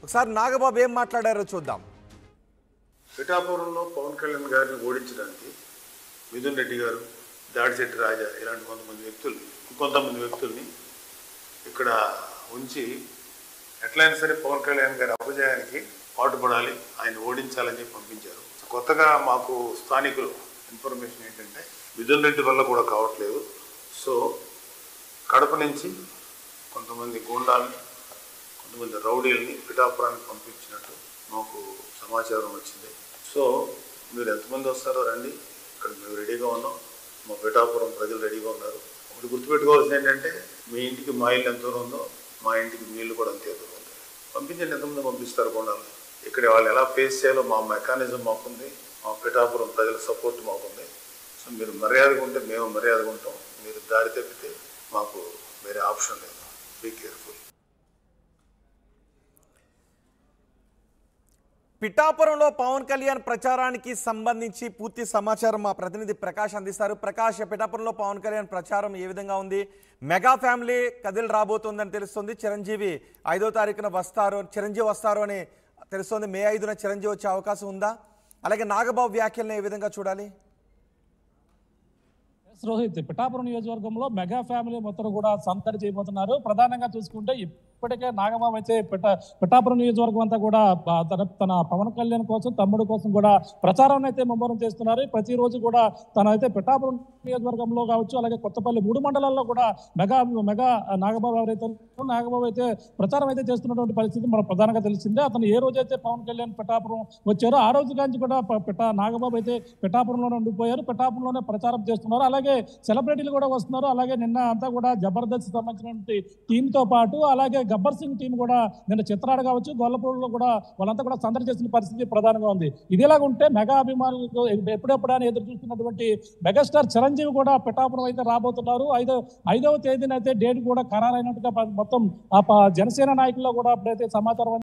ఒకసారి నాగబాబు ఏం మాట్లాడారో చూద్దాం. పిఠాపురంలో పవన్ కళ్యాణ్ గారిని ఓడించడానికి మిథున్ రెడ్డి గారు, దాడిశెట్టి రాజా ఇలాంటి కొంతమంది వ్యక్తుల్ని ఇక్కడ ఉంచి ఎట్లయినా సరే పవన్ కళ్యాణ్ గారి అపజయానికి పాటుపడాలి, ఆయన ఓడించాలని పంపించారు. కొత్తగా మాకు స్థానికులు ఇన్ఫర్మేషన్ ఏంటంటే మిథున్ రెడ్డి వల్ల కూడా కావట్లేదు. సో కడప నుంచి కొంతమంది గూండాలని, కొంతమంది రౌడీలని పిఠాపురానికి పంపించినట్టు మాకు సమాచారం వచ్చింది. సో మీరు ఎంతమంది వస్తారో రండి, ఇక్కడ మేము రెడీగా ఉన్నాం, మా పిఠాపురం ప్రజలు రెడీగా ఉన్నారు. ఒకటి గుర్తుపెట్టుకోవాల్సింది ఏంటంటే మీ ఇంటికి మా ఇల్లు ఎంత దూరం ఉందో మా ఇంటికి మీ ఇల్లు కూడా అంతే దూరం ఉంది. పంపించండి, ఎంతమంది పంపిస్తారు గూండాలని. ఇక్కడ వాళ్ళు ఎలా ఫేస్ చేయాలో మా మెకానిజం మాకుంది, మా పిఠాపురం ప్రజల సపోర్ట్ మాకుంది. సో మీరు మర్యాదగా ఉంటే మేము మర్యాదగా ఉంటాం, మీరు దారి తప్పితే మాకు వేరే ఆప్షన్ లేదు. Be careful. పిఠాపురంలో పవన్ కళ్యాణ్ ప్రచారానికి సంబంధించి పూర్తి సమాచారం మా ప్రతినిధి ప్రకాష్ అందిస్తారు. ప్రకాష్, పిఠాపురంలో పవన్ కళ్యాణ్ ప్రచారం ఏ విధంగా ఉంది? మెగా ఫ్యామిలీ కదిలి రాబోతుందని తెలుస్తుంది. చిరంజీవి 5వ తారీఖున చిరంజీవి వస్తారు అని తెలుస్తుంది. మే 5న చిరంజీవి వచ్చే అవకాశం ఉందా? అలాగే నాగబాబు వ్యాఖ్యలను ఏ విధంగా చూడాలి? రోహిత్, పిఠాపురం నియోజకవర్గంలో మెగా ఫ్యామిలీ మొత్తం కూడా సందడి చేయబోతున్నారు. ప్రధానంగా చూసుకుంటే ఇప్పటికే నాగబాబు అయితే పిఠాపురం నియోజకవర్గం అంతా కూడా తన పవన్ కళ్యాణ్ కోసం, తమ్ముడు కోసం కూడా ప్రచారం అయితే ముమ్మరం చేస్తున్నారు. ప్రతిరోజు కూడా తనైతే పిఠాపురం నియోజకవర్గంలో కావచ్చు, అలాగే కొత్తపల్లి 3 మండలాల్లో కూడా మెగా నాగబాబు అయితే ప్రచారం అయితే చేస్తున్నటువంటి పరిస్థితి మనకు ప్రధానంగా తెలిసిందే. అతను ఏ రోజైతే పవన్ కళ్యాణ్ పిఠాపురం వచ్చారో ఆ రోజు నుంచి కూడా నాగబాబు అయితే పిఠాపురంలోనే ఉండిపోయారు. పిఠాపురంలోనే ప్రచారం చేస్తున్నారు. అలాగే సెలబ్రిటీలు కూడా వస్తున్నారు. అలాగే నిన్న అంతా కూడా జబర్దస్త్ సంబంధించినటువంటి టీంతో పాటు అలాగే గబ్బర్ సింగ్ టీం కూడా నిన్న చిత్రాడు కావచ్చు, గొల్లపూడిలో కూడా వాళ్ళంతా కూడా సందడి చేసిన పరిస్థితి ప్రధానంగా ఉంది. ఇదిలాగా ఉంటే మెగా అభిమానులకు ఎప్పుడెప్పుడని ఎదురు చూస్తున్నటువంటి మెగాస్టార్ చిరంజీవి కూడా పిఠాపురం అయితే రాబోతున్నారు. 5వ తేదీన అయితే డేట్ కూడా ఖరారైనట్టుగా మొత్తం జనసేన నాయకుల్లో కూడా అప్పుడైతే సమాచారం